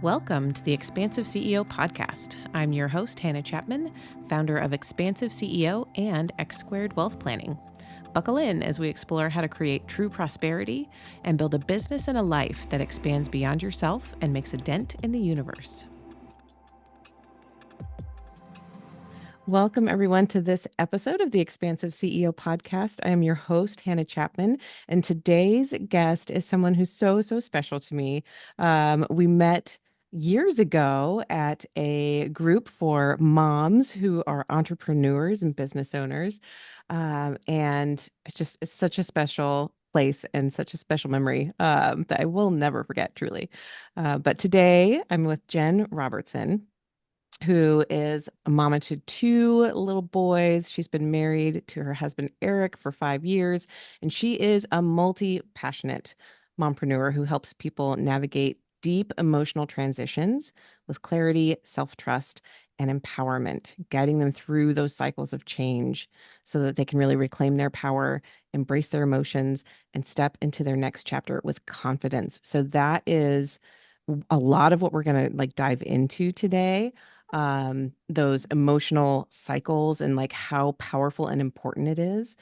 Welcome to the Expansive CEO Podcast. I'm your host, Hannah Chapman, founder of Expansive CEO and X Squared Wealth Planning. Buckle in as we explore how to create true prosperity and build a business and a life that expands beyond yourself and makes a dent in the universe. Welcome, everyone, to this episode of the Expansive CEO Podcast. I am your host, Hannah Chapman, and today's guest is someone who's so special to me. We met years ago at a group for moms who are entrepreneurs and business owners, and it's such a special place and such a special memory that I will never forget, truly. But today, I'm with Jenn Robertson, who is a mama to two little boys. She's been married to her husband, Eric, for 5 years, and she is a multi-passionate mompreneur who helps people navigate deep emotional transitions with clarity, self-trust, and empowerment, guiding them through those cycles of change so that they can really reclaim their power, embrace their emotions, and step into their next chapter with confidence. So that is a lot of what we're going to dive into today. Those emotional cycles and how powerful and important it is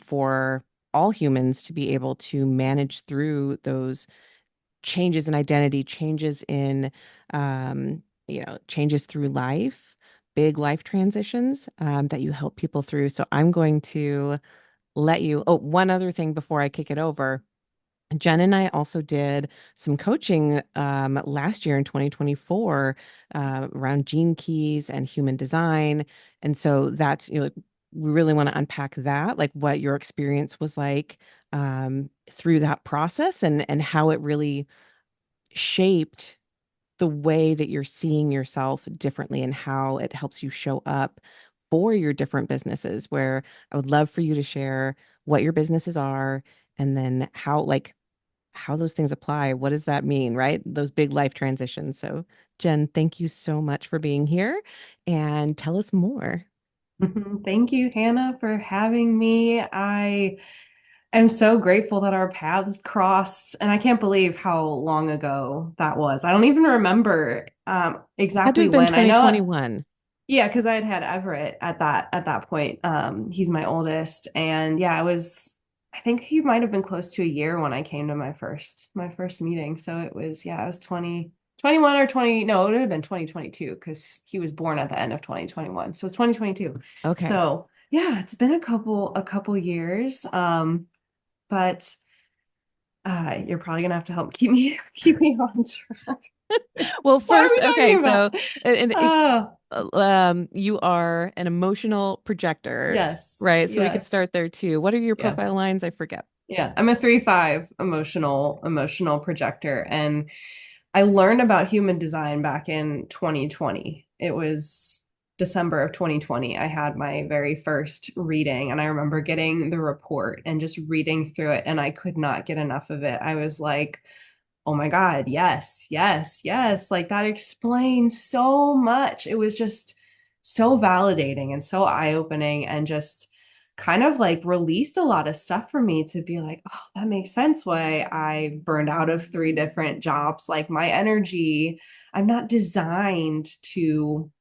for all humans to be able to manage through those changes in identity, changes in changes through life, big life transitions that you help people through. So I'm going to let you. Oh, one other thing before I kick it over. Jenn and I also did some coaching last year in 2024 around gene keys and human design. And so that's, we really want to unpack that, what your experience was like through that process and how it really shaped the way that you're seeing yourself differently and how it helps you show up for your different businesses, where I would love for you to share what your businesses are and then how those things apply. What does that mean, right? Those big life transitions. So Jenn, thank you so much for being here and tell us more. Thank you, Hannah, for having me. I am so grateful that our paths crossed, and I can't believe how long ago that was. I don't even remember Had to exactly have been when. I know, 2021. yeah, because I had Everett at that point. He's my oldest, and yeah, I think he might have been close to a year when I came to my first meeting. So it was 2021 or 20, no, it would have been 2022 because he was born at the end of 2021. So it's 2022. Okay. So yeah, it's been a couple years. But you're probably gonna have to help keep me on track. Well, What are first, we okay, talking so about? Oh, you are an emotional projector, yes, right? So we could yes. start there too. What are your Yeah. profile lines? I forget. Yeah. I'm a 3-5 emotional projector. And I learned about human design back in 2020. It was December of 2020. I had my very first reading, and I remember getting the report and just reading through it, and I could not get enough of it. I was like, oh my God, yes, yes, yes. Like that explains so much. It was just so validating and so eye-opening, and just kind of released a lot of stuff for me to be like, oh, that makes sense why I've burned out of 3 different jobs. Like my energy, I'm not designed to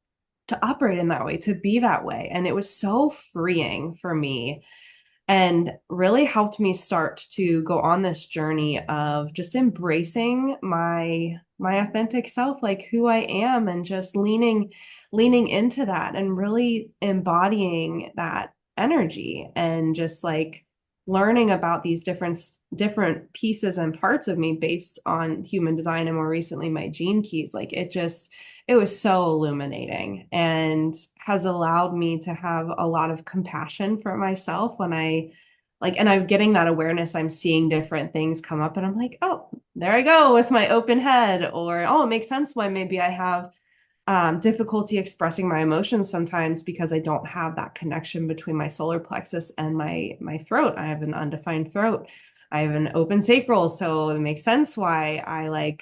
operate in that way, to be that way. And it was so freeing for me and really helped me start to go on this journey of just embracing my authentic self, like who I am, and just leaning into that and really embodying that energy, and just learning about these different pieces and parts of me based on human design, and more recently my gene keys. It was so illuminating, and has allowed me to have a lot of compassion for myself when and I'm getting that awareness. I'm seeing different things come up, and I'm like, oh, there I go with my open head. Or, oh, it makes sense why maybe I have difficulty expressing my emotions sometimes, because I don't have that connection between my solar plexus and my throat. I have an undefined throat. I have an open sacral, so it makes sense why I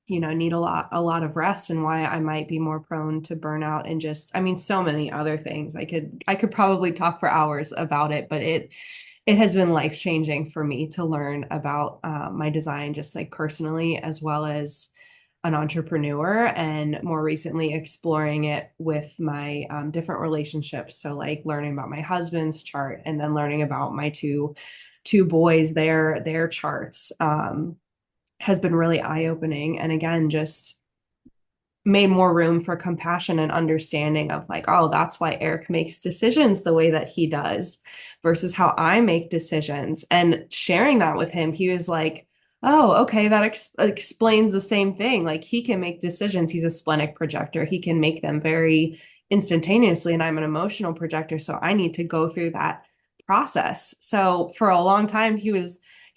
need a lot of rest, and why I might be more prone to burnout, and just, I mean, so many other things. I could probably talk for hours about it, but it has been life changing for me to learn about my design, just personally, as well as an entrepreneur, and more recently exploring it with my different relationships. So like learning about my husband's chart, and then learning about my two boys, their charts, has been really eye-opening. And again, just made more room for compassion and understanding of like, oh, that's why Eric makes decisions the way that he does versus how I make decisions. And sharing that with him, he was like, oh, okay, that explains the same thing. Like he can make decisions. He's a splenic projector. He can make them very instantaneously. And I'm an emotional projector. So I need to go through that process. So for a long time, he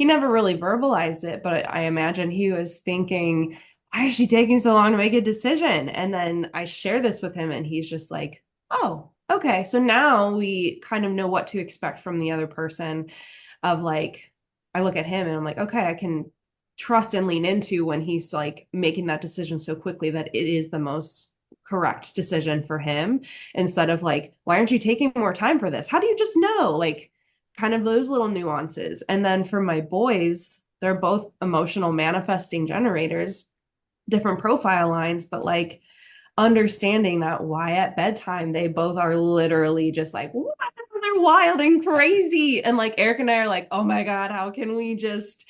never really verbalized it, but I imagine he was thinking, why is she taking so long to make a decision? And then I share this with him, and he's just like, oh, okay. So now we kind of know what to expect from the other person. Of like, I look at him and I'm like, okay, I can trust and lean into when he's like making that decision so quickly that it is the most correct decision for him, instead of like, why aren't you taking more time for this? How do you just know? Like, kind of those little nuances. And then for my boys, they're both emotional manifesting generators, different profile lines, but like understanding that why at bedtime they both are literally just like, what? They're wild and crazy. And like Eric and I are like, oh my God, how can we just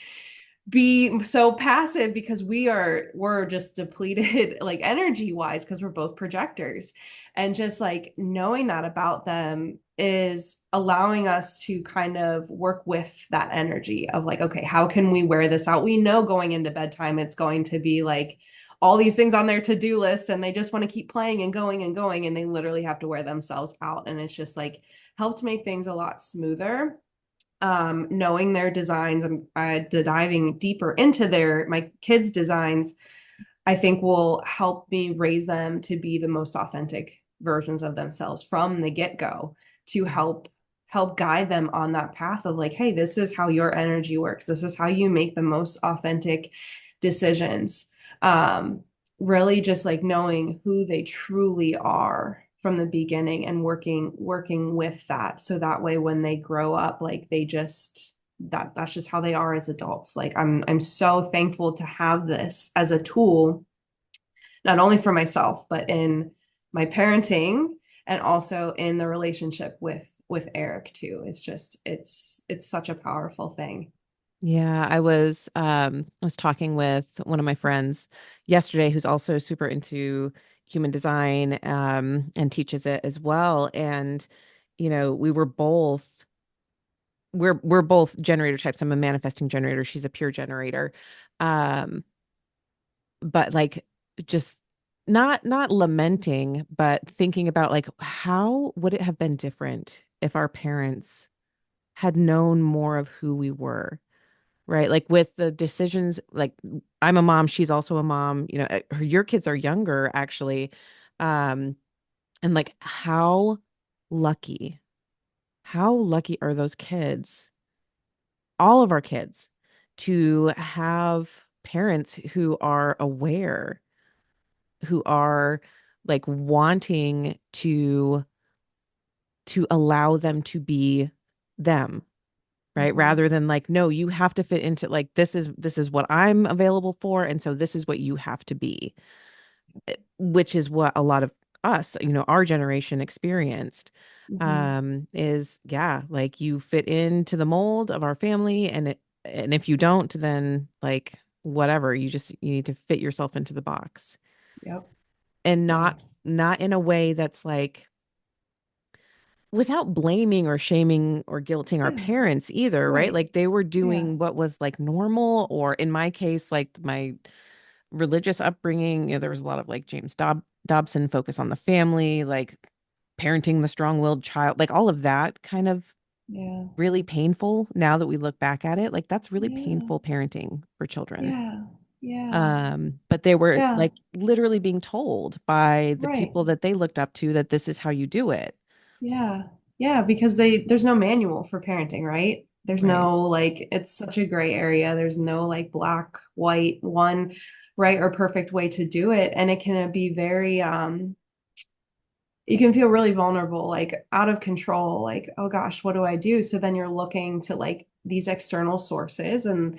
be so passive, because we're just depleted like energy wise, because we're both projectors. And just like knowing that about them is allowing us to kind of work with that energy of like, okay, how can we wear this out? We know going into bedtime it's going to be like all these things on their to-do list, and they just want to keep playing and going and going, and they literally have to wear themselves out. And it's just like helped make things a lot smoother. Knowing their designs and diving deeper into my kids' designs, I think will help me raise them to be the most authentic versions of themselves from the get-go, to help guide them on that path of like, hey, this is how your energy works. This is how you make the most authentic decisions. Really just like knowing who they truly are from the beginning, and working with that, so that way when they grow up, like they just that's just how they are as adults. Like I'm so thankful to have this as a tool, not only for myself but in my parenting, and also in the relationship with Eric too. It's just it's such a powerful thing. Yeah, I was talking with one of my friends yesterday who's also super into human design and teaches it as well. And we were both we're both generator types. I'm a manifesting generator, she's a pure generator. Um but like just not lamenting, but thinking about like how would it have been different if our parents had known more of who we were, right? Like with the decisions, like I'm a mom, she's also a mom, your kids are younger actually. Um, and like lucky, how lucky are those kids, all of our kids, to have parents who are aware, who are like wanting to allow them to be them, right? Mm-hmm. Rather than like, no, you have to fit into like this is what I'm available for, and so this is what you have to be, which is what a lot of us, our generation experienced. Mm-hmm. Is yeah, like you fit into the mold of our family, and if you don't, then like whatever, you need to fit yourself into the box, Yep. and Yeah. not in a way that's like without blaming or shaming or guilting our Yeah. parents either, right? Right. Like they were Yeah. doing what was like normal, or in my case, like my religious upbringing, there was a lot of like Dobson focus on the family, like parenting the strong-willed child, like all of that kind of Yeah. really painful now that we look back at it. Like that's really Yeah. painful parenting for children. Yeah. Yeah. But they were Yeah. like literally being told by the Right. people that they looked up to that this is how you do it. Yeah. Yeah. Because there's no manual for parenting, right? There's Right. no like, it's such a gray area. There's no like black, white, one right or perfect way to do it. And it can be very, you can feel really vulnerable, like out of control, like, oh gosh, what do I do? So then you're looking to like these external sources. And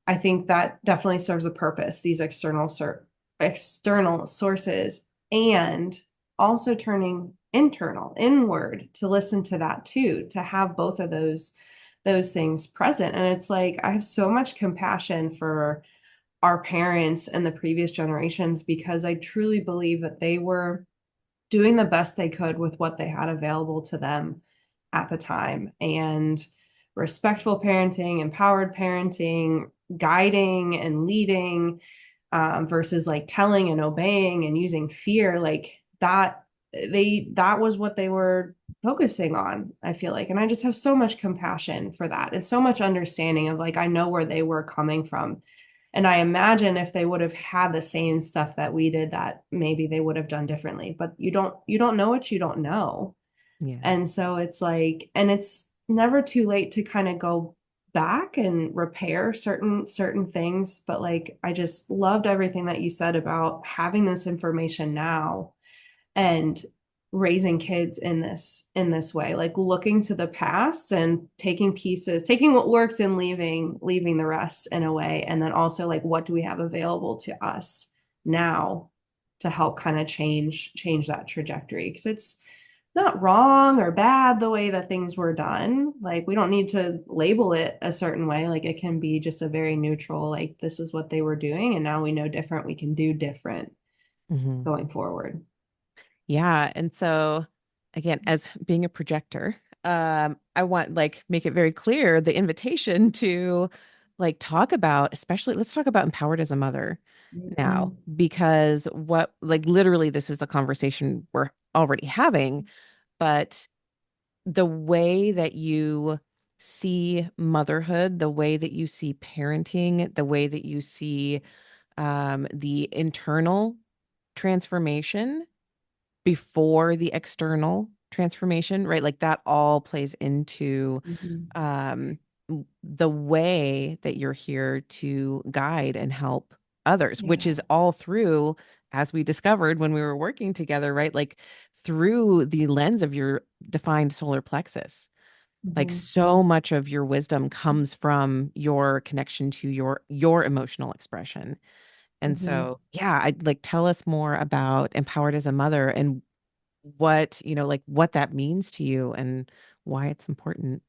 I think that definitely serves a purpose, these external external sources and also turning inward to listen to that too, to have both of those things present. And it's like I have so much compassion for our parents and the previous generations because I truly believe that they were doing the best they could with what they had available to them at the time. And respectful parenting, empowered parenting, guiding and leading, versus like telling and obeying and using fear, like that was what they were focusing on, I feel like. And I just have so much compassion for that and so much understanding of like I know where they were coming from. And I imagine if they would have had the same stuff that we did, that maybe they would have done differently. But you don't know what you don't know. Yeah. And so it's like, and it's never too late to kind of go back and repair certain things. But like I just loved everything that you said about having this information now and raising kids in this way, like looking to the past and taking pieces, taking what worked and leaving the rest in a way. And then also like what do we have available to us now to help kind of change that trajectory, because it's not wrong or bad the way that things were done. Like we don't need to label it a certain way. Like it can be just a very neutral, like this is what they were doing and now we know different, we can do different Hmm. going forward. Yeah. And so again, as being a projector, I want like make it very clear the invitation to like talk about, especially let's talk about empowered as a mother now, Mhm. because what like literally this is the conversation we're already having, but the way that you see motherhood, the way that you see parenting, the way that you see the internal transformation before the external transformation, right? Like that all plays into Mhm. um, the way that you're here to guide and help others, which Yeah. is all through, as we discovered when we were working together, right? Like through the lens of your defined solar plexus. Like Mhm. so much of your wisdom comes from your connection to your emotional expression. And Mhm. so, yeah, I'd like tell us more about empowered as a mother and what, like what that means to you and why it's important.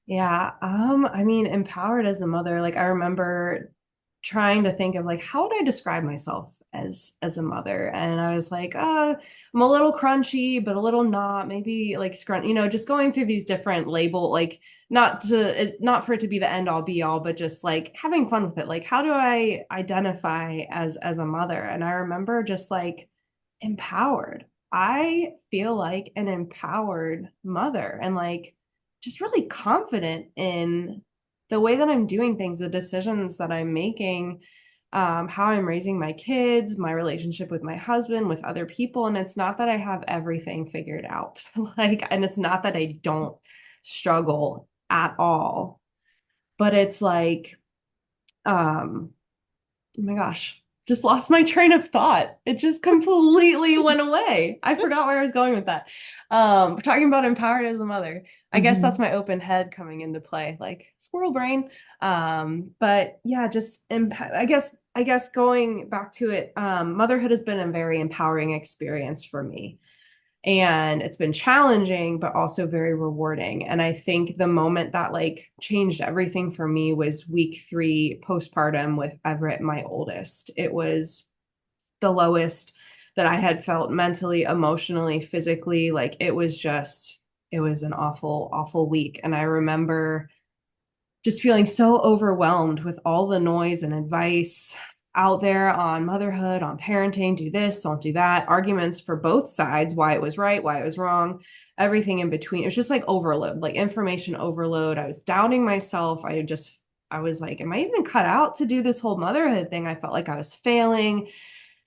Yeah. I mean, empowered as a mother, like I remember trying to think of like how would I describe myself as a mother? And I was like, I'm a little crunchy, but a little not, maybe like scrunch, just going through these different label, like not for it to be the end all be all, but just like having fun with it. Like, how do I identify as a mother? And I remember just like empowered. I feel like an empowered mother and like just really confident in the way that I'm doing things, the decisions that I'm making, how I'm raising my kids, my relationship with my husband, with other people. And it's not that I have everything figured out, like, and it's not that I don't struggle at all, but it's like, um, oh my gosh, just lost my train of thought. It just completely went away. I forgot where I was going with that. We're talking about empowered as a mother. I guess that's Mhm. my open head coming into play, like squirrel brain. But yeah, just I guess going back to it, motherhood has been a very empowering experience for me. And it's been challenging, but also very rewarding. And I think the moment that like changed everything for me was week 3 postpartum with Everett, my oldest. It was the lowest that I had felt mentally, emotionally, physically. Like it was an awful, awful week. And I remember just feeling so overwhelmed with all the noise and advice out there on motherhood, on parenting, do this, don't do that, arguments for both sides, why it was right, why it was wrong, everything in between. It was just like overload, like information overload. I was doubting myself. I was like, am I even cut out to do this whole motherhood thing? I felt like I was failing,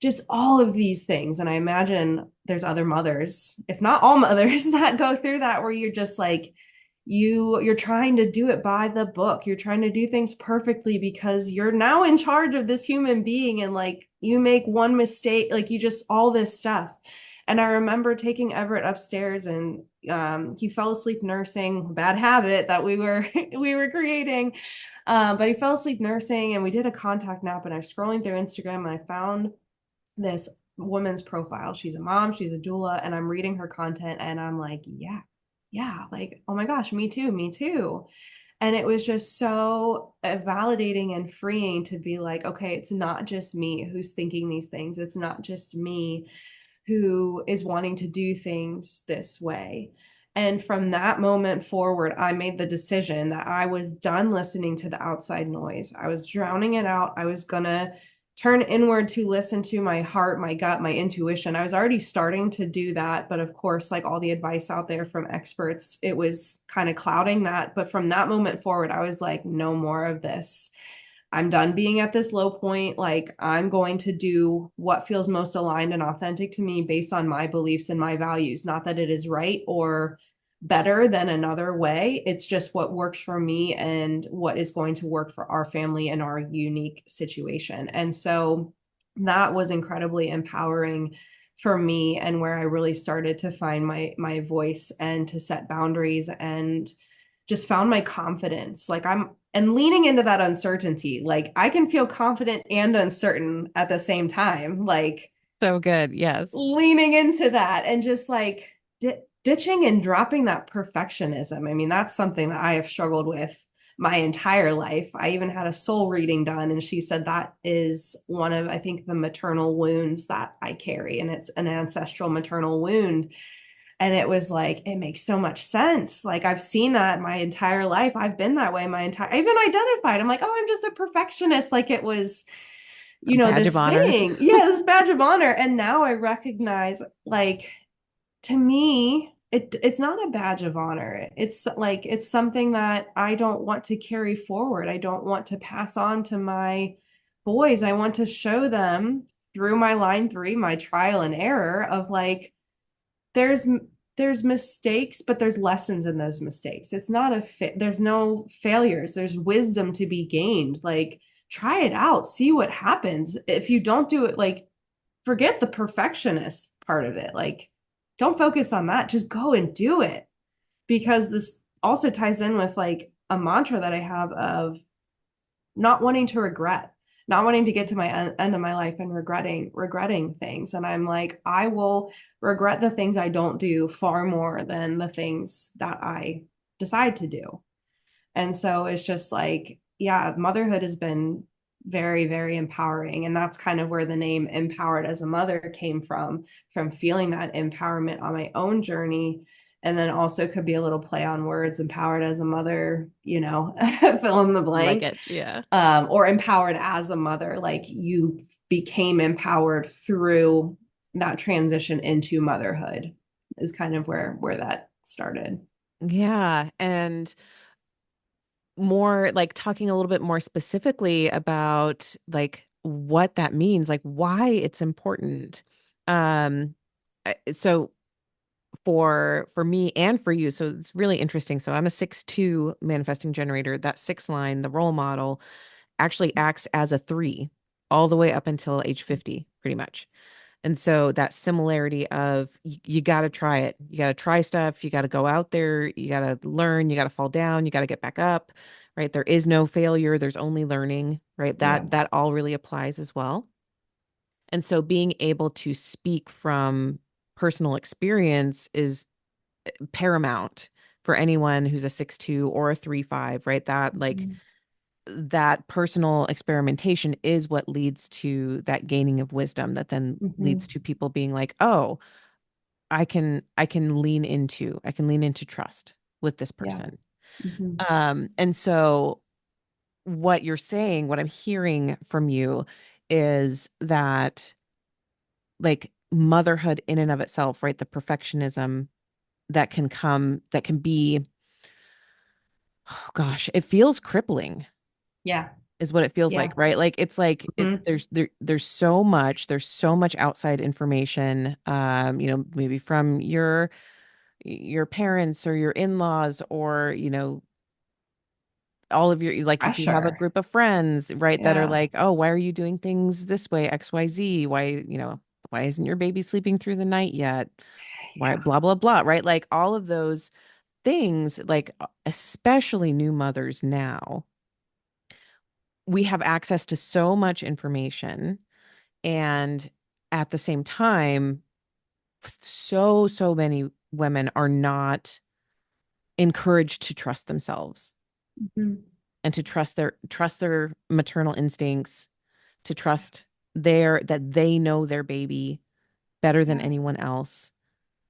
just all of these things. And I imagine there's other mothers, if not all mothers, that go through that where you're just like, you're trying to do it by the book. You're trying to do things perfectly because you're now in charge of this human being, and like you make one mistake, like you just all this stuff. And I remember taking Everett upstairs, and he fell asleep nursing, bad habit that we were we were creating. But he fell asleep nursing, and we did a contact nap. And I was scrolling through Instagram, and I found this woman's profile. She's a mom, she's a doula, and I'm reading her content, and I'm like, yeah, yeah, like, oh my gosh, me too, me too. And it was just so validating and freeing to be like, okay, it's not just me who's thinking these things. It's not just me who is wanting to do things this way. And from that moment forward, I made the decision that I was done listening to the outside noise. I was drowning it out. I was going to turn inward to listen to my heart, my gut, my intuition. I was already starting to do that. But of course, like all the advice out there from experts, it was kind of clouding that. But from that moment forward, I was like, no more of this. I'm done being at this low point. Like, I'm going to do what feels most aligned and authentic to me based on my beliefs and my values. Not that it is right or better than another way. It's just what works for me and what is going to work for our family and our unique situation. And so that was incredibly empowering for me, and where I really started to find my voice and to set boundaries, and just found my confidence. Like, I'm and leaning into that uncertainty. Like, I can feel confident and uncertain at the same time. Like, So good. Yes. leaning into that and just like ditching and dropping that perfectionism. I mean, that's something that I have struggled with my entire life. I even had a soul reading done, and she said that is one of, I think, the maternal wounds that I carry, and it's an ancestral maternal wound. And it was like, it makes so much sense. Like, I've seen that my entire life. I've been that way I even identified. I'm like, oh, I'm just a perfectionist. Like, it was, A badge of this honor. thing. Yeah, this badge of honor. And now I recognize, like, to me, it's not a badge of honor. It's like, it's something that I don't want to carry forward. I don't want to pass on to my boys. I want to show them through my line three, my trial and error of like, there's there's mistakes, but there's lessons in those mistakes. It's not there's no failures. There's wisdom to be gained. Like, try it out, see what happens. If you don't do it, like, forget the perfectionist part of it. Like, don't focus on that. Just go and do it. Because this also ties in with like a mantra that I have of not wanting to regret, not wanting to get to my end of my life and regretting things. And I'm like, I will regret the things I don't do far more than the things that I decide to do. And so it's just like, yeah, motherhood has been very, very empowering. And that's kind of where the name Empowered as a Mother came from feeling that empowerment on my own journey. And then also could be a little play on words, empowered as a mother, fill in the Like blank, it. Yeah. or empowered as a mother, like you became empowered through that transition into motherhood is kind of where that started. Yeah. And more like talking a little bit more specifically about like what that means, like why it's important. Um, so for me and for you, so it's really interesting. So I'm a 6'2" manifesting generator. That six line, the role model, actually acts as a three all the way up until age 50, pretty much. And so that similarity of you got to try it. You got to try stuff. You got to go out there. You got to learn. You got to fall down. You got to get back up, right? There is no failure. There's only learning, right? Yeah. That all really applies as well. And so being able to speak from personal experience is paramount for anyone who's a 6'2" or a 3'5", right? That like Mhm. that personal experimentation is what leads to that gaining of wisdom that then leads Mhm. to people being like, oh, I can lean into trust with this Yeah. person. Mhm. And so what you're saying, what I'm hearing from you is that like motherhood in and of itself, right? The perfectionism that can be, oh gosh, it feels crippling Yeah. is what it feels like, Yeah. right? Like it's like Mhm. there's so much outside information, maybe from your parents or your in-laws, or all of your, like if you have a Pressure. group of friends, right, that are Yeah. like, oh, why are you doing things this way, XYZ, why, Why isn't your baby sleeping through the night yet? Why, blah, blah, blah, right? Like all of those things, like especially new mothers now, we have access to so much information. And at the same time, so many women are not encouraged to trust themselves Mhm. and to trust their maternal instincts, to trust their that they know their baby better than Yeah. anyone else,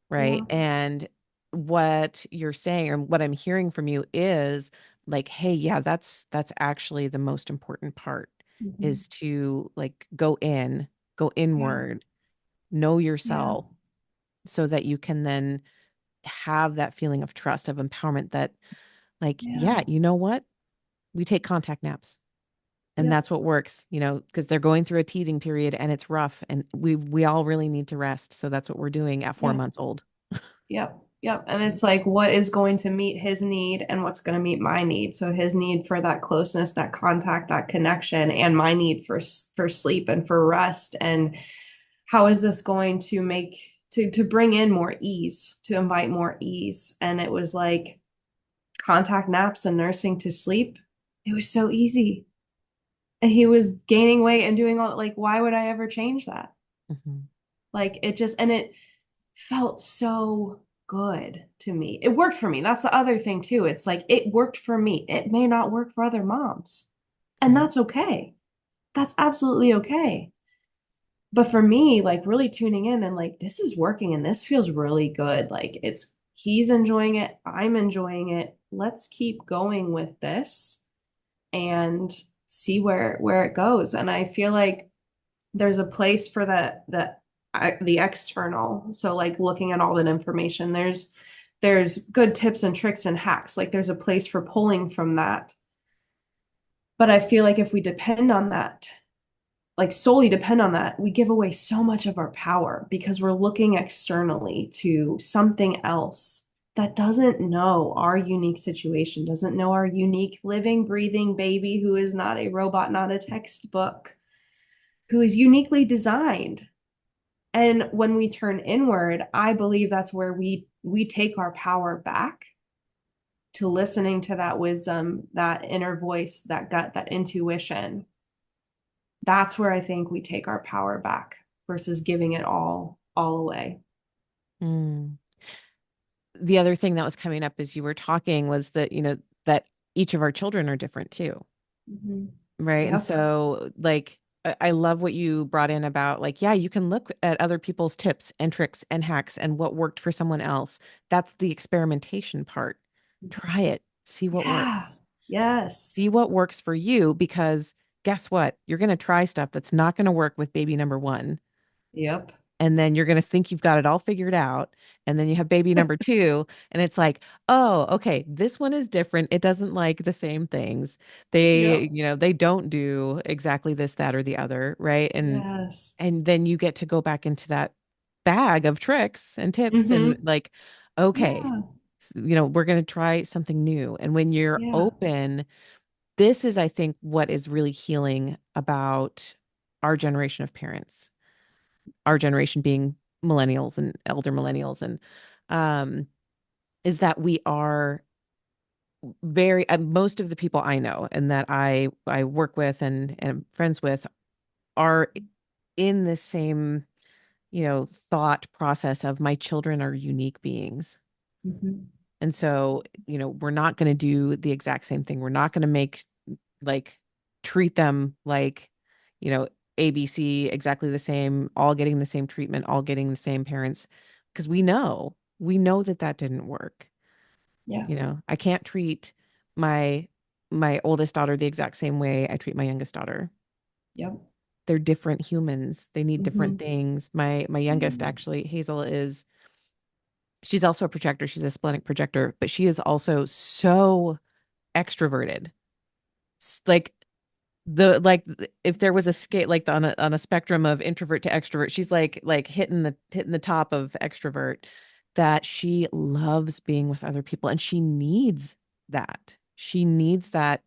right? Yeah. And what you're saying or what I'm hearing from you is like, hey, yeah, that's actually the most important part Mhm. is to like go Yeah. inward, know Yeah. yourself so that you can then have that feeling of trust, of empowerment that like, yeah, Yeah. you know what? We take contact naps. And Yep. that's what works, because they're going through a teething period and it's rough and we all really need to rest. So that's what we're doing at 4 Yeah. months old. Yep. Yep. And it's like what is going to meet his need and what's going to meet my need. So his need for that closeness, that contact, that connection, and my need for sleep and for rest. And how is this going to make to bring in more ease, to invite more ease? And it was like contact naps and nursing to sleep. It was so easy. And he was gaining weight and doing all like, why would I ever change that? Mhm. Like it just, and it felt so good to me. It worked for me. That's the other thing too. It's like it worked for me. It may not work for other moms. And Right. that's okay. That's absolutely okay. But for me, like really tuning in and like this is working and this feels really good. Like it's he's enjoying it, I'm enjoying it. Let's keep going with this and see where it goes. And I feel like there's a place for the external. So like looking at all that information, there's good tips and tricks and hacks. Like there's a place for pulling from that. But I feel like if we depend on that, like solely depend on that, we give away so much of our power because we're looking externally to something else that doesn't know our unique situation, doesn't know our unique living, breathing baby who is not a robot, not a textbook, who is uniquely designed. And when we turn inward, I believe that's where we take our power back to listening to that wisdom, that inner voice, that gut, that intuition. That's where I think we take our power back versus giving it all away. Mm. The other thing that was coming up as you were talking was that, that each of our children are different too. Mm-hmm. Right. And Yep. so, like, I love what you brought in about, like, yeah, you can look at other people's tips and tricks and hacks and what worked for someone else. That's the experimentation part. Try it, see what Yeah. works, Yes. see what works for you, because guess what? You're going to try stuff that's not going to work with baby number one, Yep. and then you're going to think you've got it all figured out, and then you have baby number two and it's like, oh, okay, this one is different, it doesn't like the same things, they Yep. they don't do exactly this, that, or the other, right? Yes. And then you get to go back into that bag of tricks and tips and Mm-hmm. like, okay, Yeah. we're going to try something new. And when you're Yeah. open, this is, I think, what is really healing about our generation of parents, our generation being millennials and elder millennials, and um is that we are very most of the people I know and that I work with and am friends with are in the same, thought process of my children are unique beings. Mm-hmm. And so, we're not going to do the exact same thing. We're not going to make like treat them like, you know, ABC exactly the same, all getting the same treatment, all getting the same parents, because we know that that didn't work. Yeah. I can't treat my my oldest daughter the exact same way I treat my youngest daughter. Yep. They're different humans. They need different Mm-hmm. things. My youngest, Yeah. actually, Hazel, is she's also a projector. She's a splenic projector, but she is also so extroverted. Like if there was a scale like on a spectrum of introvert to extrovert, she's like hitting the top of extrovert, that she loves being with other people and she needs that. She needs that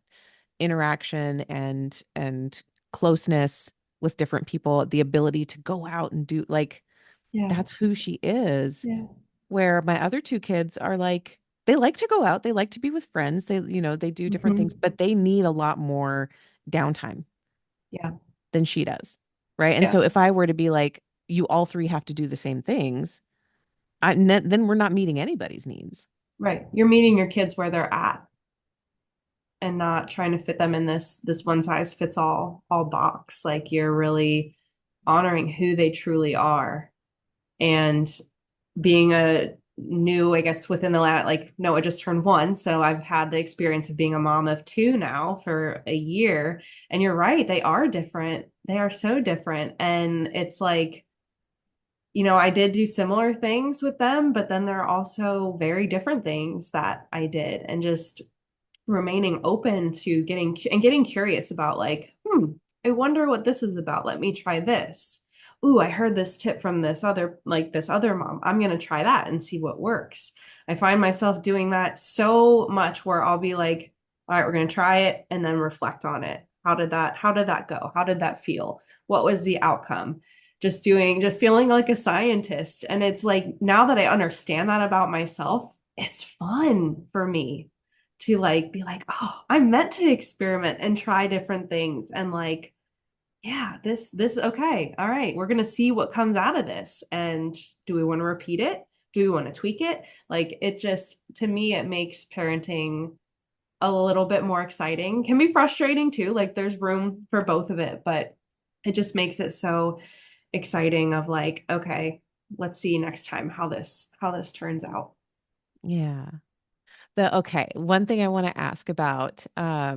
interaction and closeness with different people, the ability to go out and do like Yeah. that's who she is. Yeah. Where my other two kids are like, they like to go out, they like to be with friends, they do different things, Hmm. but they need a lot more downtime Yeah. than she does. Right. And Yeah. so if I were to be like, you all three have to do the same things, then we're not meeting anybody's needs. Right. You're meeting your kids where they're at and not trying to fit them in this one size fits all box. Like you're really honoring who they truly are. And being a new, I guess, within the last, like, Noah just turned 1. So I've had the experience of being a mom of 2 now for a year. And you're right, they are different. They are so different. And it's like, I did do similar things with them, but then there are also very different things that I did. And just remaining open to getting curious about like, I wonder what this is about. Let me try this. Ooh, I heard this tip from this other mom. I'm going to try that and see what works. I find myself doing that so much where I'll be like, all right, we're going to try it and then reflect on it. How did that go? How did that feel? What was the outcome? Just feeling like a scientist. And it's like, now that I understand that about myself, it's fun for me to like be like, oh, I'm meant to experiment and try different things. And like, yeah, this, okay. All right. We're going to see what comes out of this. And do we want to repeat it? Do we want to tweak it? Like it just, to me, it makes parenting a little bit more exciting. Can be frustrating too. Like there's room for both of it, but it just makes it so exciting of like, okay, let's see next time how this turns out. Yeah. Okay. One thing I want to ask about, I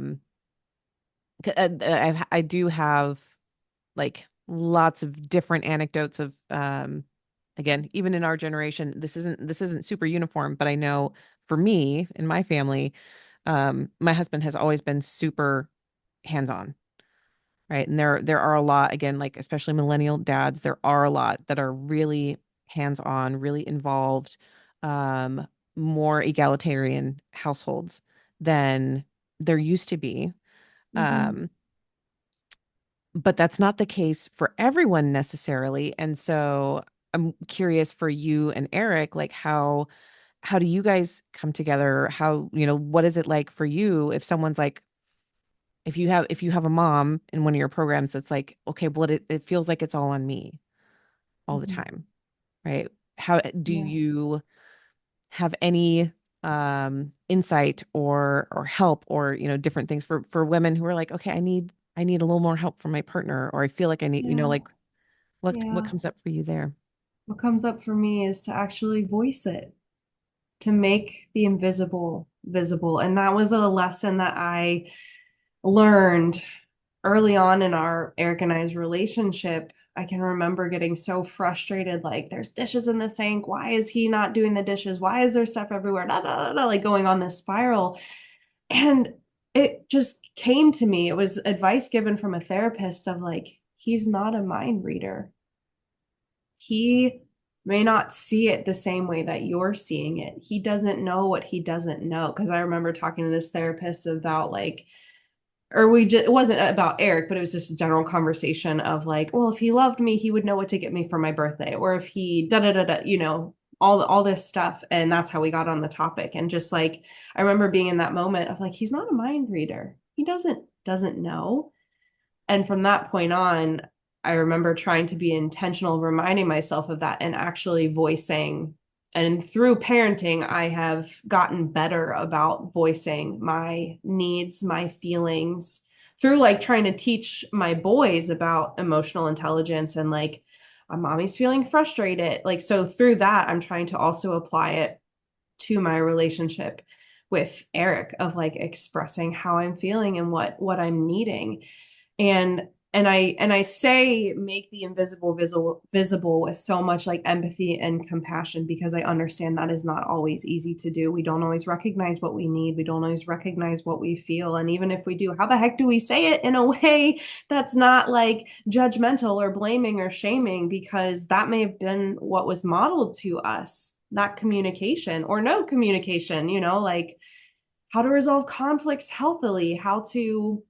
do have like lots of different anecdotes of, again, even in our generation, this isn't super uniform, but I know for me in my family, my husband has always been super hands-on, right? And there are a lot, again, like especially millennial dads, there are a lot that are really hands-on, really involved, um, more egalitarian households than there used to be. Mm-hmm. Um, but that's not the case for everyone necessarily. And so I'm curious for you and Eric, like how do you guys come together? What is it like for you if someone's like, if you have a mom in one of your programs that's like, okay, well, it feels like it's all on me all the Mm-hmm. time, right? How do Yeah. you have any insight or help or different things for women who are like, okay, I need a little more help from my partner, or I feel like I need, Yeah. like what Yeah. comes up for you there? What comes up for me is to actually voice it, to make the invisible visible. And that was a lesson that I learned early on in our Eric and I's relationship. I can remember getting so frustrated, like, there's dishes in the sink. Why is he not doing the dishes? Why is there stuff everywhere? Da, da, da, da, like going on this spiral. And it just came to me. It was advice given from a therapist of like, he's not a mind reader. He may not see it the same way that you're seeing it. He doesn't know what he doesn't know. Because I remember talking to this therapist about like, it wasn't about Eric, but it was just a general conversation of like, well, if he loved me, he would know what to get me for my birthday, or if he da da da da, all this stuff. And that's how we got on the topic. And just like, I remember being in that moment of like, he's not a mind reader. He doesn't know. And from that point on, I remember trying to be intentional, reminding myself of that and actually voicing. And through parenting, I have gotten better about voicing my needs, my feelings, through like trying to teach my boys about emotional intelligence and like, mommy's feeling frustrated. Like, so through that, I'm trying to also apply it to my relationship with Eric of like expressing how I'm feeling and what I'm needing. And I say make the invisible visible with so much like empathy and compassion, because I understand that is not always easy to do. We don't always recognize what we need. We don't always recognize what we feel. And even if we do, how the heck do we say it in a way that's not like judgmental or blaming or shaming? Because that may have been what was modeled to us, that communication or no communication, like how to resolve conflicts healthily, how to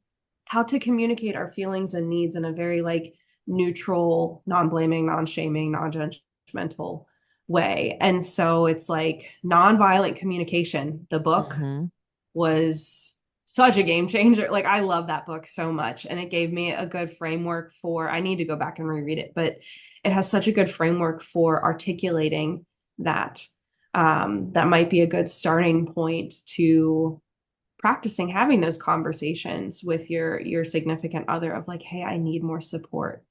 communicate our feelings and needs in a very like neutral, non-blaming, non-shaming, non-judgmental way. And so it's like nonviolent communication. The book Hmm. was such a game changer. Like I love that book so much. And it gave me a good framework for, I need to go back and reread it, but it has such a good framework for articulating that. That might be a good starting point to practicing having those conversations with your significant other of like, hey, I need more support.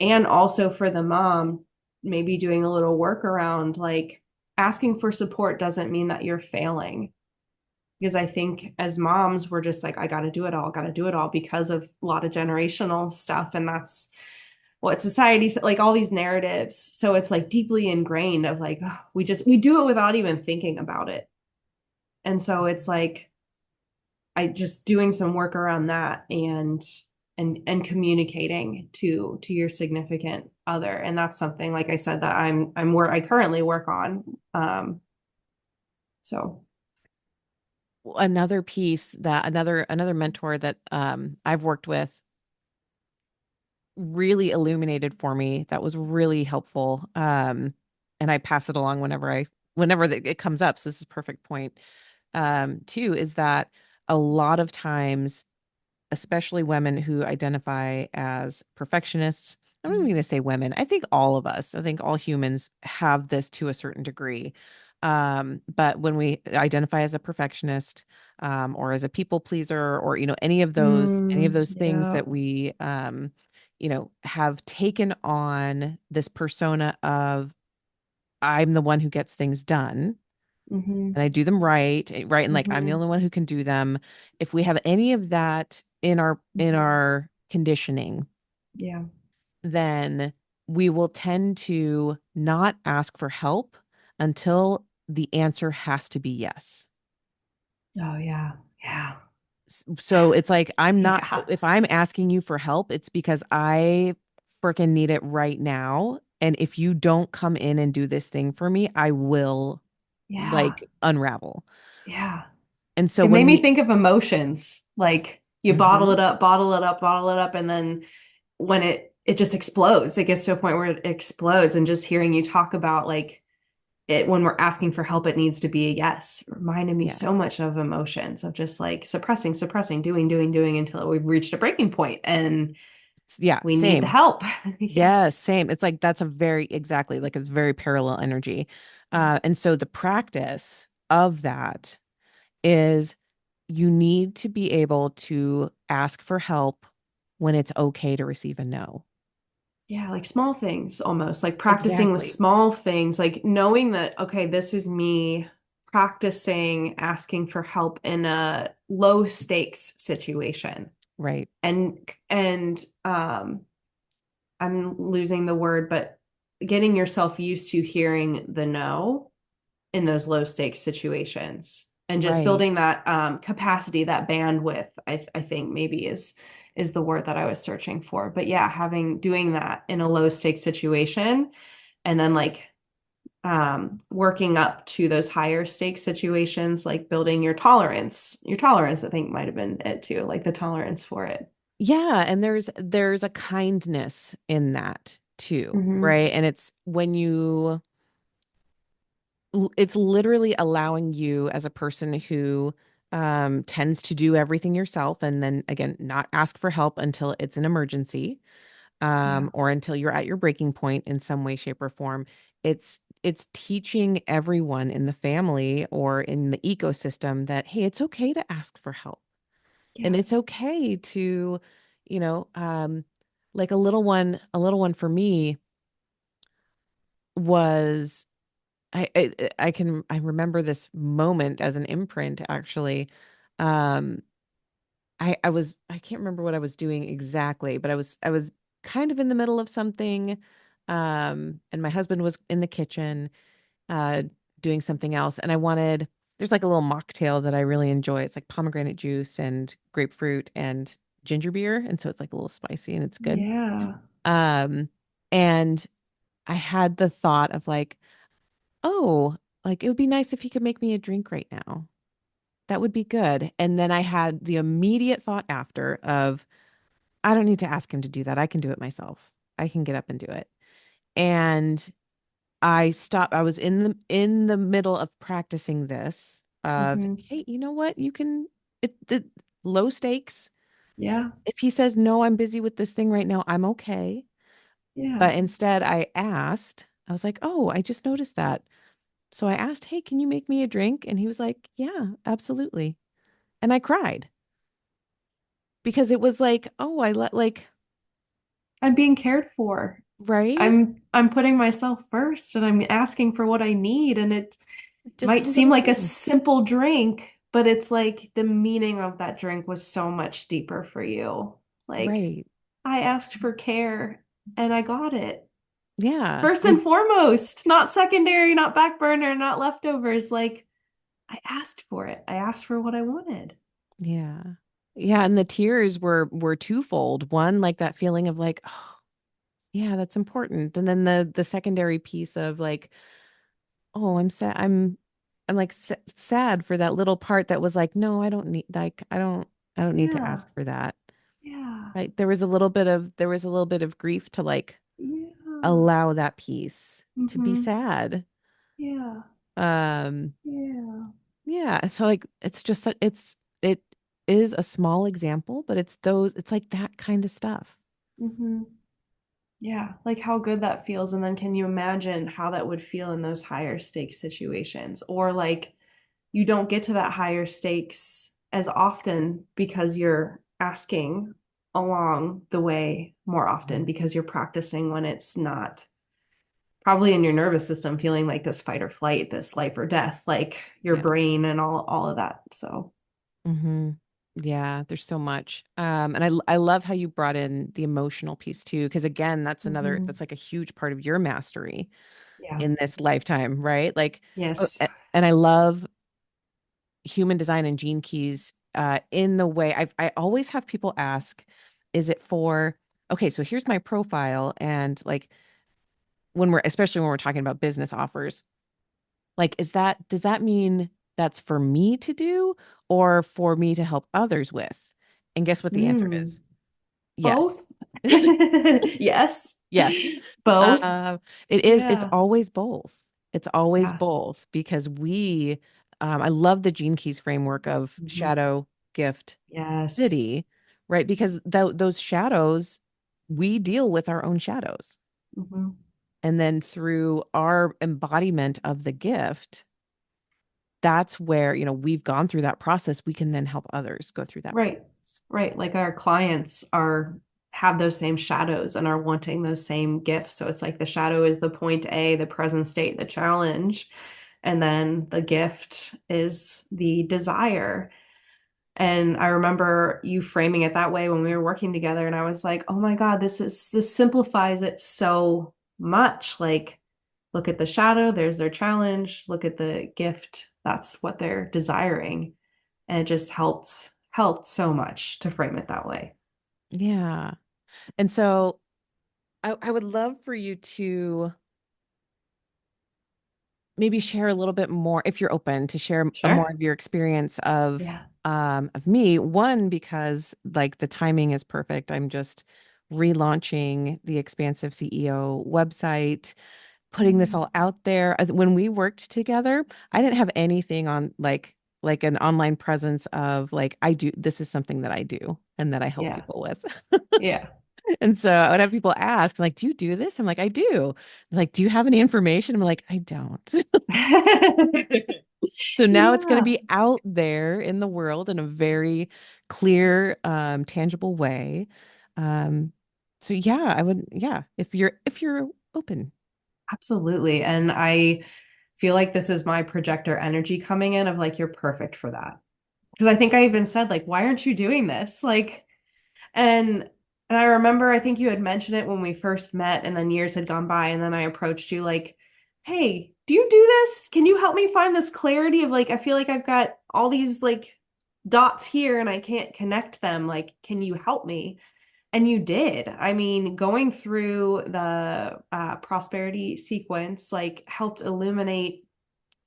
And also for the mom, maybe doing a little work around like asking for support doesn't mean that you're failing, because I think as moms, we're just like, I got to do it all, got to do it all because of a lot of generational stuff. And that's what society, like all these narratives. So it's like deeply ingrained of like, oh, we do it without even thinking about it. And so it's like, I just doing some work around that and communicating to your significant other. And that's something, like I said, that I currently work on. So Another piece that another mentor that I've worked with really illuminated for me that was really helpful. And I pass it along it comes up. So this is a perfect point. Too, is that a lot of times, especially women who identify as perfectionists, I'm not even going to say women. I think all of us, I think all humans have this to a certain degree. But when we identify as a perfectionist, or as a people pleaser, or, any of those things yeah. that we, have taken on this persona of I'm the one who gets things done Mm-hmm. and I do them right, and like I'm the Mm-hmm. only one who can do them. If we have any of that in Mm-hmm. our conditioning, Yeah. then we will tend to not ask for help until the answer has to be yes. Oh yeah. Yeah. So it's like I'm not Yeah. if I'm asking you for help, it's because I freaking need it right now. And if you don't come in and do this thing for me, I will Yeah. like unravel. Yeah. And so It made when me we think of emotions. Like you bottle Mhm. it up, bottle it up, bottle it up, and then when it just explodes, it gets to a point where it explodes. And just hearing you talk about like it when we're asking for help, it needs to be a yes. It reminded me Yeah. so much of emotions of just like suppressing, suppressing, doing until we've reached a breaking point and Yeah, we need the same. help. Yeah. Yeah, same. It's like that's a very exactly like it's very parallel energy. And so the practice of that is you need to be able to ask for help when it's okay to receive a no. Yeah, like small things almost, like practicing with Exactly. small things, like knowing that, okay, this is me practicing asking for help in a low stakes situation. Right. And I'm losing the word, but getting yourself used to hearing the no in those low stakes situations and just Right. building that capacity, that bandwidth, I think maybe is the word that I was searching for. But yeah, having doing that in a low stakes situation and then like working up to those higher stakes situations, like building your tolerance, I think might have been it too, like the tolerance for it. Yeah, and there's a kindness in that too, Mm-hmm. right? And it's when it's literally allowing you as a person who tends to do everything yourself and then again not ask for help until it's an emergency, Yeah. or until you're at your breaking point in some way, shape, or form. It's teaching everyone in the family or in the ecosystem that hey, it's okay to ask for help and Yeah. it's okay to, you know, like a little one for me was I remember this moment as an imprint actually. Um I can't remember what I was doing exactly, but I was kind of in the middle of something. And my husband was in the kitchen uh doing something else and there's like a little mocktail that I really enjoy. It's like pomegranate juice and grapefruit and ginger beer, and so it's like a little spicy and it's good. Yeah. Um and I had the thought of like, oh, like it would be nice if he could make me a drink right now. That would be good. And then I had the immediate thought after of, I don't need to ask him to do that. I can do it myself. I can get up and do it. And I stopped. I was in the middle of practicing this of, Hmm. hey, you know what? You can the low stakes. Yeah. If he says no, I'm busy with this thing right now, I'm okay. Yeah. But instead I was like, oh, I just noticed that. So I asked, hey, can you make me a drink? And he was like, yeah, absolutely. And I cried because it was like, oh, I let like, I'm being cared for. right? I'm putting myself first and I'm asking for what I need. And it Just might seem little like a things. simple drink, but it's like the meaning of that drink was so much deeper for you. Like, Right. I asked for care and I got it. Yeah. First and And foremost, not secondary, not back burner, not leftovers. Like, I asked for it. I asked for what I wanted. yeah. Yeah. And the tears were twofold. One, like that feeling of like, oh, yeah, that's important. And then the secondary piece of like, oh, I'm sad. I'm like sad for that little part that was like, no, I don't need like I don't need to Yeah. ask for that. Yeah. Like there was a little bit of grief to like Yeah. allow that piece to be Mm-hmm. sad. Yeah. Um Yeah. yeah, so like it's just it is a small example, but it's like that kind of stuff. Mm-hmm. Yeah, like how good that feels. And then can you imagine how that would feel in those higher stakes situations? Or like you don't get to that higher stakes as often because you're asking along the way more often Mhm. because you're practicing when it's not probably in your nervous system feeling like this fight or flight, this life or death, like your Yeah. brain and all of that. So, Hmm. Yeah, there's so much. And I love how you brought in the emotional piece too, because again, mhm. that's like a huge part of your mastery Yeah. in this lifetime, right? Like, Yes. and I love human design and gene keys in the way I always have people ask, is it for, okay, so here's my profile, and like especially when we're talking about business offers, like, does that mean that's for me to do or for me to help others with? And guess what the answer Mm. is? Yes. Both. Yes. Yes. Both. Um, it's Yeah. always both. It's always Yeah. both because I love the Gene Keys framework of Mhm. shadow, gift, Yes. city, right? Because those shadows, we deal with our own shadows. Hmm. And then through our embodiment of the gift, that's where, we've gone through that process. We can then help others go through that Right. process. Right. Like our clients are have those same shadows and are wanting those same gifts. So it's like the shadow is the point A, the present state, the challenge, and then the gift is the desire. And I remember you framing it that way when we were working together. And I was like, oh my God, this simplifies it so much. Like, look at the shadow, there's their challenge. Look at the gift, that's what they're desiring. And it just helped so much to frame it that way. Yeah. And so I would love for you to maybe share a little bit more, if you're open to share a more Sure. of your experience Yeah. of me. One, because like the timing is perfect. I'm just relaunching the Expansive CEO website, putting this all Nice. out there. When we worked together, I didn't have anything on like an online presence of like this is something that I do and that I help Yeah. people with. Yeah. And so I would have people ask, like, do you do this? I'm like, I do. Like, do you have any information? I'm like, I don't. So now it's going to Yeah. be out there in the world in a very clear, tangible way. Um, so yeah, yeah, if you're open. Absolutely. And I feel like this is my projector energy coming in of like, you're perfect for that. Because I think I even said, like, why aren't you doing this? Like, and and I remember I think you had mentioned it when we first met, and then years had gone by, and then I approached you like, hey, do you do this? Can you help me find this clarity of like, I feel like I've got all these like dots here and I can't connect them. Like, can you help me? And you did. I mean, going through the prosperity sequence like helped illuminate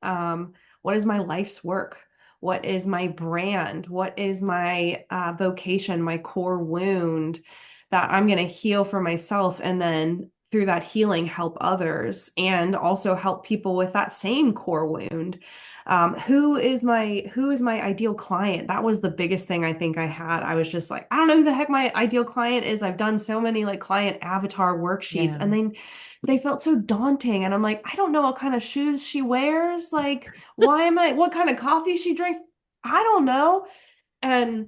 what is my life's work? What is my brand? What is my vocation, my core wound that I'm going to heal for myself, and then through that healing help others and also help people with that same core wound. Who is my ideal client? That was the biggest thing I think I had. I was just like, I don't know who the heck my ideal client is. I've done so many like client avatar worksheets, Yeah. and then they felt so daunting. And I'm like, I don't know what kind of shoes she wears. Like, what kind of coffee she drinks? I don't know. And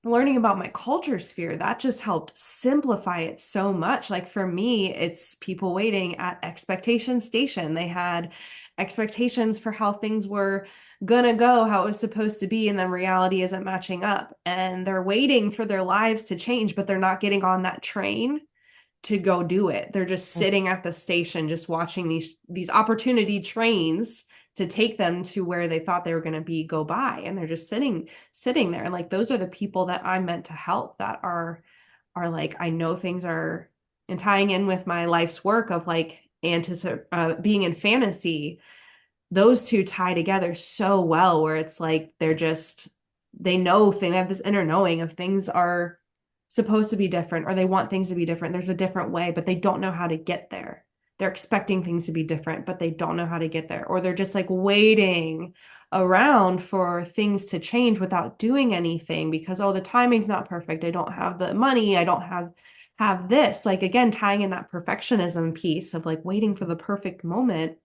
learning about my culture sphere, that just helped simplify it so much. Like for me, it's people waiting at expectation station. They had expectations for how things were gonna go, how it was supposed to be, and then reality isn't matching up. And they're waiting for their lives to change, but they're not getting on that train to go do it. They're just sitting at the station, just watching these opportunity trains to take them to where they thought they were going to be go by, and they're just sitting there. And like those are the people that I'm meant to help, that are like, I know things are, and tying in with my life's work of like being in fantasy, those two tie together so well, where it's like they have this inner knowing of things are supposed to be different, or they want things to be different. There's a different way, but they don't know how to get there. They're expecting things to be different, but they don't know how to get there. Or they're just like waiting around for things to change without doing anything because, oh, the timing's not perfect. I don't have the money. I don't have this. Like again, tying in that perfectionism piece of like waiting for the perfect moment.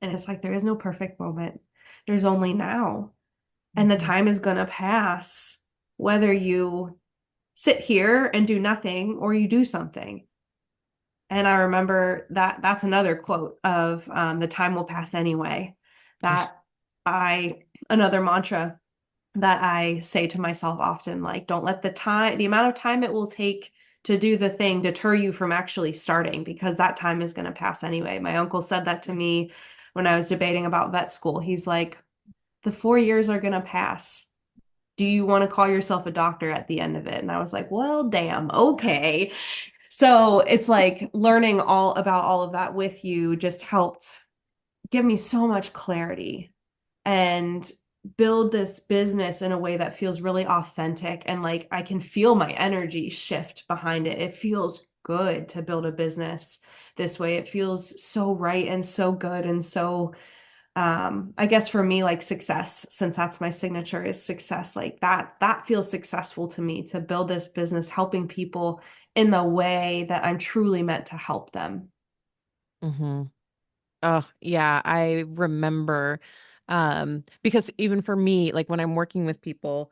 And it's like there is no perfect moment. There's only now. And the Mhm. time is gonna pass, whether you sit here and do nothing or you do something. And I remember that that's another quote of the time will pass anyway. Yeah. That another mantra that I say to myself often, like, don't let the amount of time it will take to do the thing deter you from actually starting, because that time is going to pass anyway. My uncle said that to me when I was debating about vet school. He's like, the 4 years are going to pass. Do you want to call yourself a doctor at the end of it? And I was like, well, damn, okay. So it's like learning all about all of that with you just helped give me so much clarity and build this business in a way that feels really authentic, and like I can feel my energy shift behind it. It feels good to build a business this way. It feels so right and so good and so I guess for me, like success, since that's my signature is success, like that feels successful to me, to build this business helping people in the way that I'm truly meant to help them. Hmm. Oh, yeah, I remember because even for me, like when I'm working with people,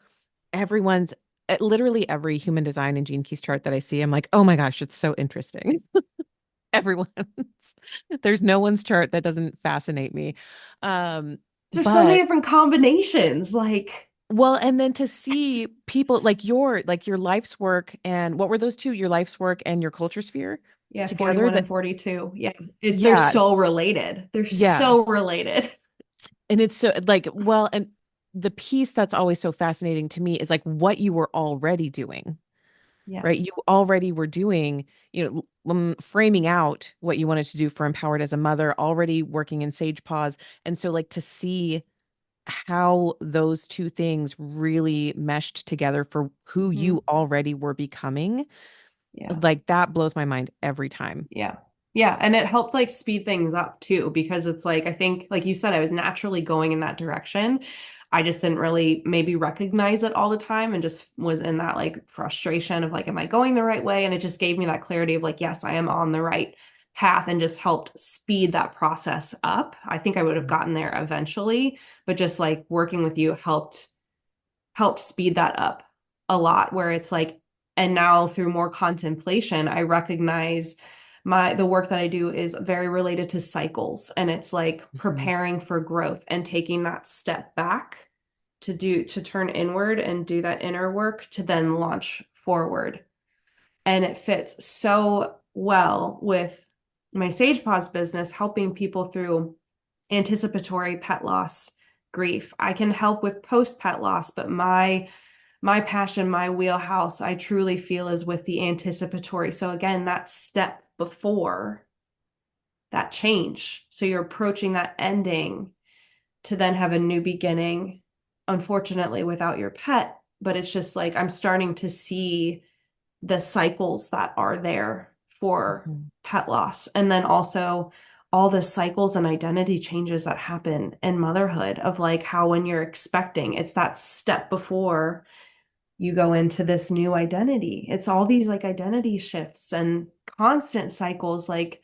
everyone's literally every human design and Gene Keys chart that I see, I'm like, "Oh my gosh, it's so interesting." Everyone's. There's no one's chart that doesn't fascinate me. There's so But many different combinations. Like, well, and then to see people like your life's work and what were those two? Your life's work and your culture sphere yeah, together 41 and that 42. Yeah. They're yeah, so related. They're yeah. so related. And it's so like, well, and the piece that's always so fascinating to me is like what you were already doing, Yeah. right? You already were doing, framing out what you wanted to do for Empowered as a Mother, already working in Sage Paws. And so, like, to see how those two things really meshed together for who Mhm. you already were becoming, Yeah. like, that blows my mind every time. Yeah. Yeah. And it helped like speed things up too, because it's like, I think, like you said, I was naturally going in that direction. I just didn't really maybe recognize it all the time and just was in that like frustration of like, am I going the right way? And it just gave me that clarity of like, yes, I am on the right path, and just helped speed that process up. I think I would have gotten there eventually, but just like working with you helped speed that up a lot, where it's like, and now through more contemplation I recognize the work that I do is very related to cycles, and it's like Mhm. preparing for growth and taking that step back to turn inward and do that inner work to then launch forward. And it fits so well with my Sage Paws business, helping people through anticipatory pet loss grief. I can help with post pet loss, but my passion, my wheelhouse, I truly feel is with the anticipatory. So again, that step before that change. So you're approaching that ending to then have a new beginning unfortunately without your pet, but it's just like I'm starting to see the cycles that are there for Mhm. pet loss. And then also all the cycles and identity changes that happen in motherhood of like how when you're expecting, it's that step before you go into this new identity. It's all these like identity shifts and constant cycles. Like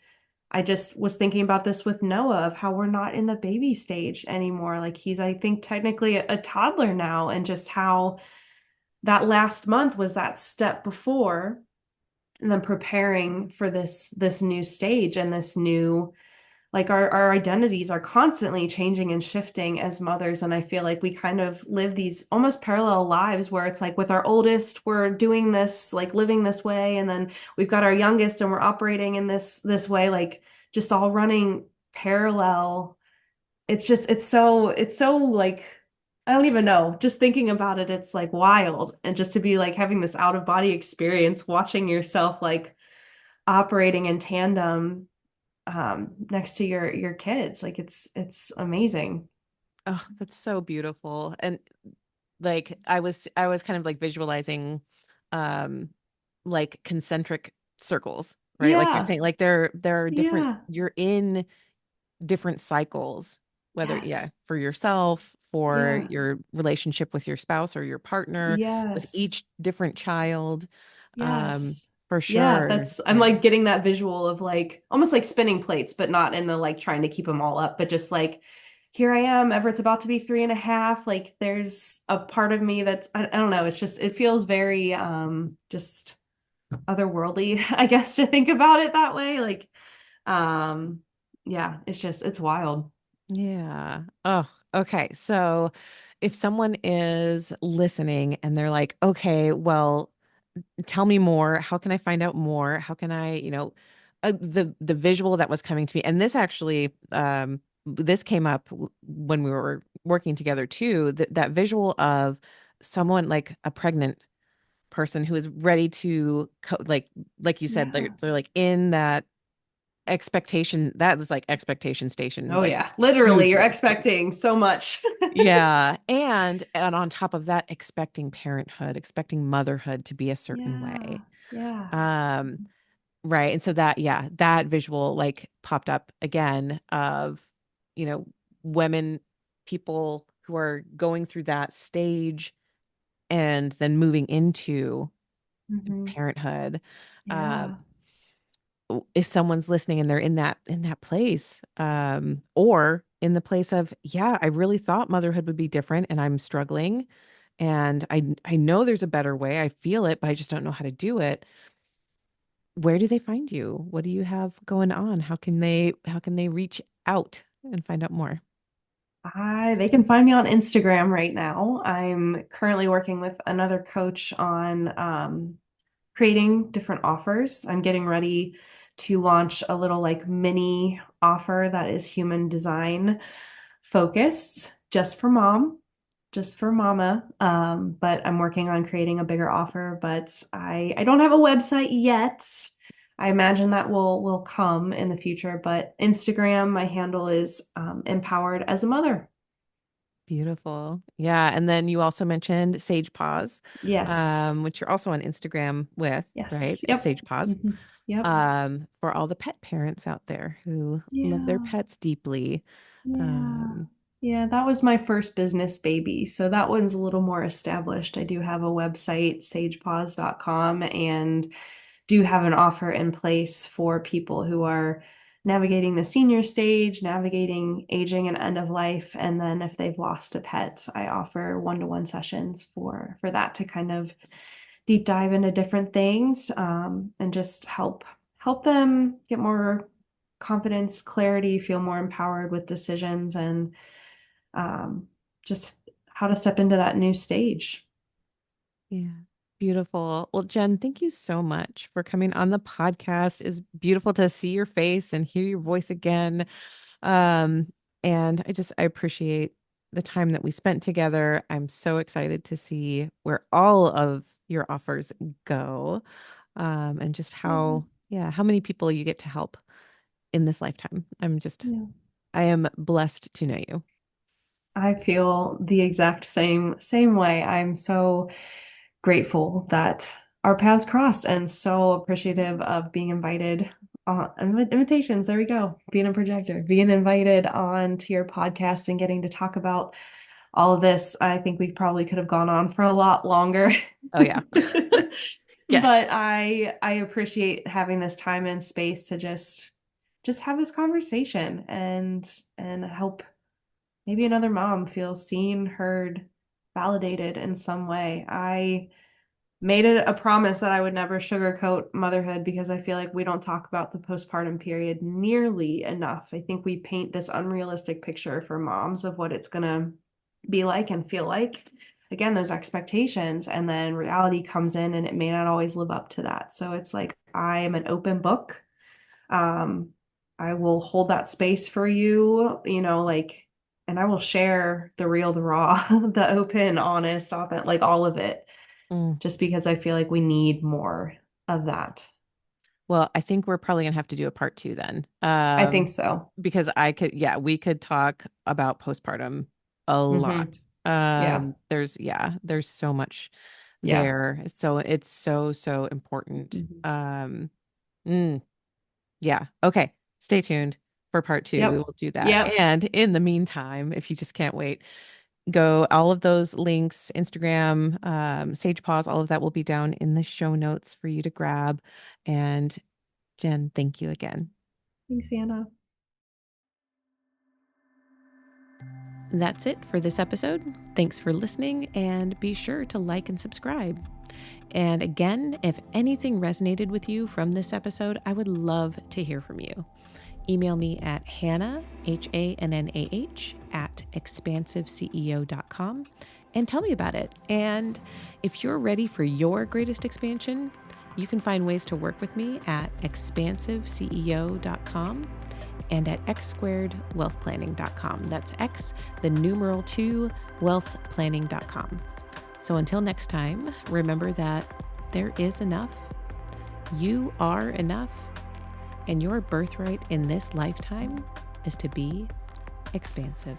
I just was thinking about this with Noah of how we're not in the baby stage anymore. Like he's, I think, technically a toddler now, and just how that last month was that step before and then preparing for this new stage and this new like our identities are constantly changing and shifting as mothers. And I feel like we kind of live these almost parallel lives where it's like with our oldest we're doing this, like living this way, and then we've got our youngest and we're operating in this way, like just all running parallel. It's so like I don't even know. Just thinking about it, it's like wild. And just to be like having this out of body experience, watching yourself like operating in tandem next to your kids. Like it's amazing. Oh, that's so beautiful. And like I was kind of like visualizing um like concentric circles, right? Like you're Yeah. saying, like there are different, Yeah. you're in different cycles, whether, yeah, Yes. for yourself, for Yeah. your relationship with your spouse or your partner, with Yes. each different child. Yes. For Yeah, sure. that's I'm Yeah. like getting that visual of like almost like spinning plates, but not in the like trying to keep them all up, but just like here I am, Everett's about to be 3.5. Like there's a part of me that's I don't know, it's just it feels very just otherworldly, I guess, to think about it that way. Like um yeah, it's just it's wild. Yeah. Oh, okay. So if someone is listening and they're like, okay, well, tell me more. How can I find out more? How can I, the visual that was coming to me, and this actually, this came up when we were working together too. That visual of someone like a pregnant person who is ready to like you said, Yeah. they're like in that expectation. That was like expectation station, Oh like yeah. Literally, you're hugely. expecting so much. Yeah. And on top of that, expecting parenthood, expecting motherhood to be a certain Yeah. way. Yeah. Um, right. And so that, yeah, that visual like popped up again of, you know, women, people who are going through that stage and then moving into Hmm. parenthood. Um, Yeah. if someone's listening and they're in that place, or in the place of, yeah, I really thought motherhood would be different and I'm struggling, and I know there's a better way. I feel it, but I just don't know how to do it. Where do they find you? What do you have going on? How can they reach out and find out more? They can find me on Instagram right now. I'm currently working with another coach on creating different offers. I'm getting ready to launch a little like mini offer that is human design focused just for mom, just for mama. But I'm working on creating a bigger offer, but I don't have a website yet. I imagine that will come in the future, but Instagram, my handle is empowered as a mother. Beautiful. Yeah. And then you also mentioned Sage Paws, Yes. which you're also on Instagram with, right? Yes. At Yep. Sage Paws. Yep. For all the pet parents out there who love their Yeah. pets deeply. Yeah. Um, Yeah, that was my first business baby. So that one's a little more established. I do have a website, sagepaws.com, and do have an offer in place for people who are navigating the senior stage, navigating aging and end of life. And then if they've lost a pet, I offer one-to-one sessions for that to kind of deep dive into different things, and just help them get more confidence, clarity, feel more empowered with decisions, and um, just how to step into that new stage. yeah. Beautiful. Well, Jen, thank you so much for coming on the podcast. It's beautiful to see your face and hear your voice again. Um, and I appreciate the time that we spent together. I'm so excited to see where all of your offers go. And just Yeah, how, yeah, how many people you get to help in this lifetime. yeah. I am blessed to know you. I feel the exact same way. I'm so grateful that our paths crossed and so appreciative of being invited on invitations. There we go. Being a projector, being invited on to your podcast and getting to talk about all of this. I think we probably could have gone on for a lot longer. Oh yeah. Yes. But I appreciate having this time and space to just have this conversation and help maybe another mom feel seen, heard, validated in some way. I made it a promise that I would never sugarcoat motherhood because I feel like we don't talk about the postpartum period nearly enough. I think we paint this unrealistic picture for moms of what it's going to be like and feel like. Again, those expectations, and then reality comes in and it may not always live up to that. So it's like I am an open book. Um, I will hold that space for you, like, and I will share the real, the raw, the open, honest, authentic, like all of it, Mm. just because I feel like we need more of that. Well, I think we're probably gonna have to do a part two then. I think so. Because yeah, we could talk about postpartum a Hmm. lot. Yeah. There's so much Yeah. there. So it's so, so important. Hmm. Mm, yeah. Okay. Stay tuned for part two. We Yep. will do that. Yep. And in the meantime, if you just can't wait, go all of those links, Instagram, Sage Paws, all of that will be down in the show notes for you to grab. And Jenn, thank you again. Thanks, Anna. That's it for this episode. Thanks for listening, and be sure to like and subscribe. And again, if anything resonated with you from this episode, I would love to hear from you. Email me at Hannah, HANNAH, at expansiveceo.com and tell me about it. And if you're ready for your greatest expansion, you can find ways to work with me at expansiveceo.com and at x2wealthplanning.com. That's X, the numeral 2, wealthplanning.com. So until next time, remember that there is enough, you are enough, and your birthright in this lifetime is to be expansive.